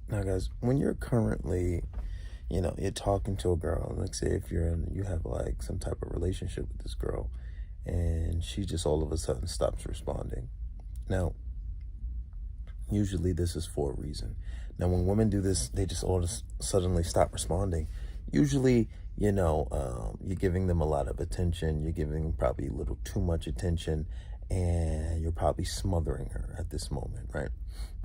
Now, guys, when you're currently, you're talking to a girl, like say if you have like some type of relationship with this girl, and she just all of a sudden stops responding. Now, usually this is for a reason. Now, when women do this, they just suddenly stop responding. Usually, you're giving them a lot of attention. You're giving them probably a little too much attention, and you're probably smothering her at this moment, right?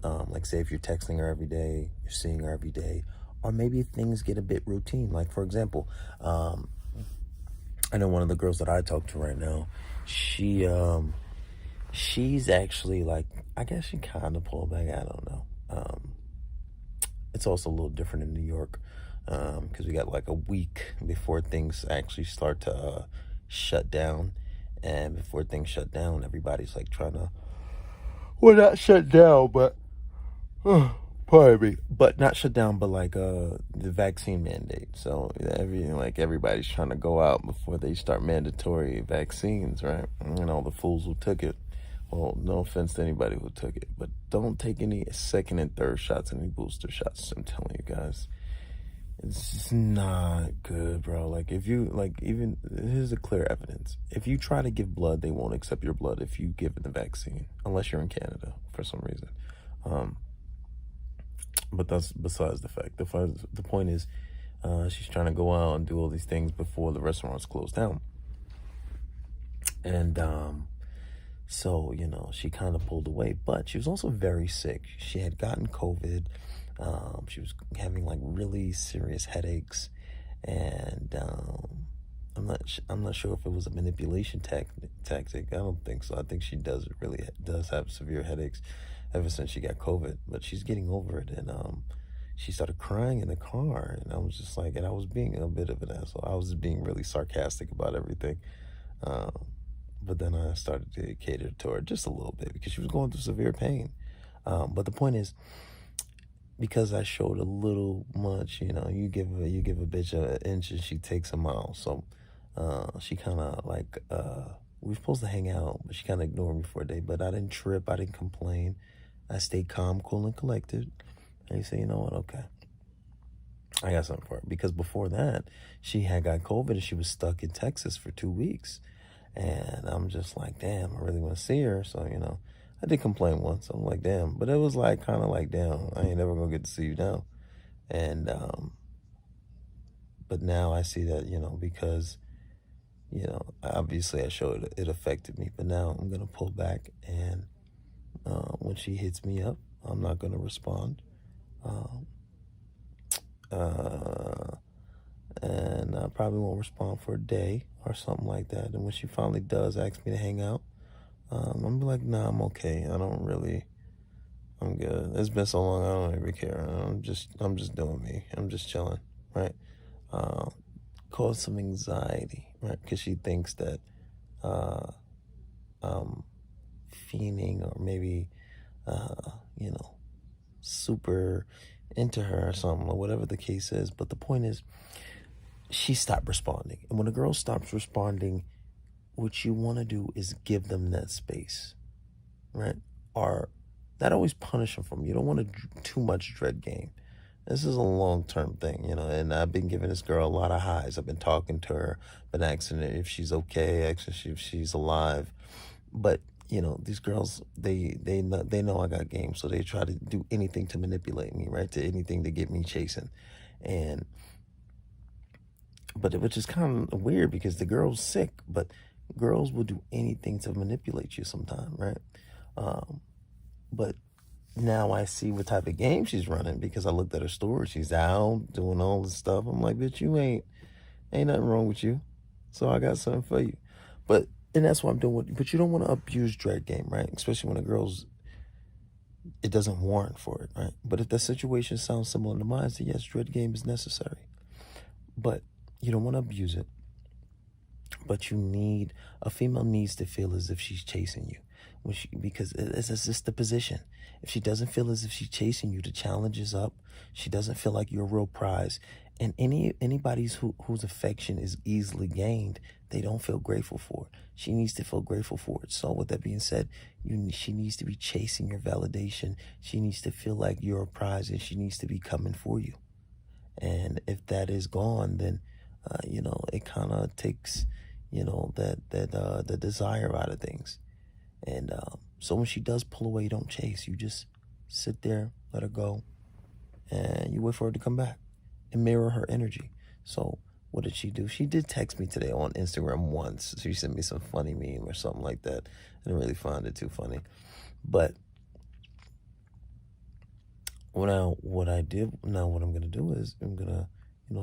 Like say if you're texting her every day, you're seeing her every day, or maybe things get a bit routine. Like for example, I know one of the girls that I talk to right now, she's actually like, I guess she kind of pulled back. I don't know. It's also a little different in New York because we got like a week before things actually start to shut down. And before things shut down, everybody's like trying to, well, not shut down, but, pardon me, but not shut down, but like the vaccine mandate. So everybody's trying to go out before they start mandatory vaccines, right? And all the fools who took it. Well, no offense to anybody who took it, but don't take any second and third shots, any booster shots. I'm telling you guys, it's just not good, bro. Like if you even here's the clear evidence. If you try to give blood, they won't accept your blood if you give the vaccine, unless you're in Canada for some reason. But that's besides the fact. The point is, she's trying to go out and do all these things before the restaurants close down, and so, she kind of pulled away, but she was also very sick. She had gotten COVID. She was having like really serious headaches, and I'm not sure if it was a manipulation tactic. I don't think so. I think she does have severe headaches ever since she got COVID, but she's getting over it. And she started crying in the car, and I was just like, and I was being a bit of an asshole. I was being really sarcastic about everything. But then I started to cater to her just a little bit because she was going through severe pain. But the point is, because I showed a little much, you give a bitch an inch and she takes a mile. So she kind of like, we were supposed to hang out, but she kind of ignored me for a day. But I didn't trip. I didn't complain. I stayed calm, cool, and collected. And you say, you know what? Okay. I got something for her. Because before that, she had got COVID and she was stuck in Texas for 2 weeks. And I'm just like, damn, I really want to see her. So, I did complain once. I'm like, damn. But it was like, kind of like, damn, I ain't never going to get to see you now. And, but now I see that, because, obviously I showed it affected me. But now I'm going to pull back. And when she hits me up, I'm not going to respond. And I probably won't respond for a day or something like that. And when she finally does ask me to hang out, I'm gonna be like, nah, I'm okay. I'm good. It's been so long, I don't even care. I'm just doing me. I'm just chilling, right? Cause some anxiety, right? Because she thinks that I'm fiending or maybe, super into her or something or whatever the case is. But the point is, she stopped responding. And when a girl stops responding, what you want to do is give them that space, right? Or not always punish them from. You don't want to too much dread game. This is a long-term thing, and I've been giving this girl a lot of highs. I've been talking to her, been asking her if she's okay, asking if she's alive. But, these girls, they know I got game, so they try to do anything to manipulate me, right? To anything to get me chasing. But which is kind of weird because the girl's sick, but girls will do anything to manipulate you sometime, right? But now I see what type of game she's running because I looked at her story. She's out doing all this stuff. I'm like, bitch, you ain't nothing wrong with you. So I got something for you. And that's what I'm doing. But you don't want to abuse dread game, right? Especially when it doesn't warrant for it, right? But if the situation sounds similar to mine, then yes, dread game is necessary. But you don't want to abuse it. But a female needs to feel as if she's chasing you. Because it's just the position. If she doesn't feel as if she's chasing you, the challenge is up. She doesn't feel like you're a real prize. And anybody's whose affection is easily gained, they don't feel grateful for it. She needs to feel grateful for it. So with that being said, she needs to be chasing your validation. She needs to feel like you're a prize, and she needs to be coming for you. And if that is gone, then it kind of takes the desire out of things. And so when she does pull away, don't chase. You just sit there, let her go, and you wait for her to come back and mirror her energy. So what did she do? She did text me today on Instagram once. She sent me some funny meme or something like that. I didn't really find it too funny. But what I'm going to do is I'm going to,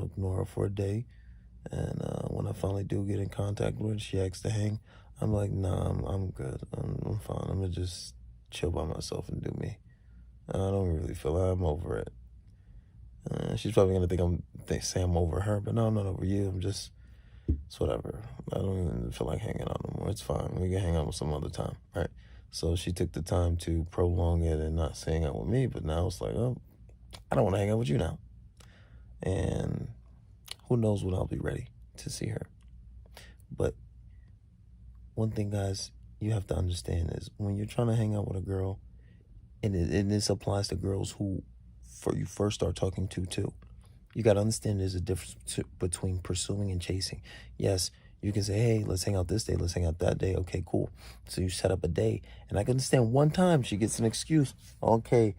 ignore her for a day. And when I finally do get in contact with her, she asks to hang. I'm like, nah, I'm good. I'm fine. I'm going to just chill by myself and do me. I don't really feel like I'm over it. She's probably going to think say I'm over her, but no, I'm not over you. It's whatever. I don't even feel like hanging out no more. It's fine. We can hang out with some other time, right? So she took the time to prolong it and not hang out with me, but now it's like, oh, I don't want to hang out with you now. And who knows when I'll be ready to see her. But one thing, guys, you have to understand is when you're trying to hang out with a girl, and this applies to girls who you first start talking to too. You got to understand there's a difference between pursuing and chasing. Yes, you can say, hey, let's hang out this day, let's hang out that day. Okay, cool. So you set up a day. And I can understand one time she gets an excuse. Okay,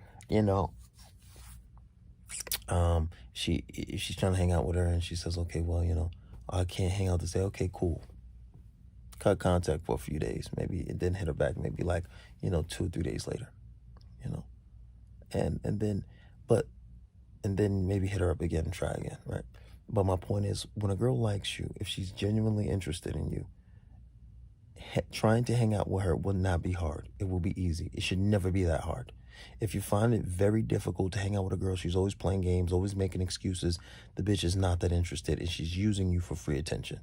she's trying to hang out with her and she says, okay, well, I can't hang out this day. Okay, cool. Cut contact for a few days. Maybe it didn't hit her back. Maybe 2 or 3 days later, and then maybe hit her up again and try again, right? But my point is, when a girl likes you, if she's genuinely interested in you, trying to hang out with her will not be hard. It will be easy. It should never be that hard. If you find it very difficult to hang out with a girl, she's always playing games, always making excuses, the bitch is not that interested and she's using you for free attention.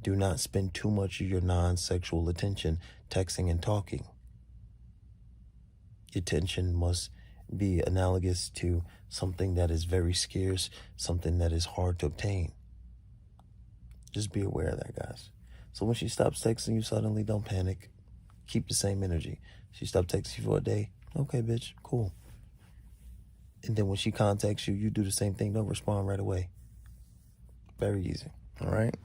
Do not spend too much of your non-sexual attention texting and talking. Your attention must be analogous to something that is very scarce, something that is hard to obtain. Just be aware of that, guys. So when she stops texting you suddenly, don't panic. Keep the same energy. She stopped texting you for a day. Okay, bitch, cool. And then when she contacts you, you do the same thing. Don't respond right away. Very easy. All right?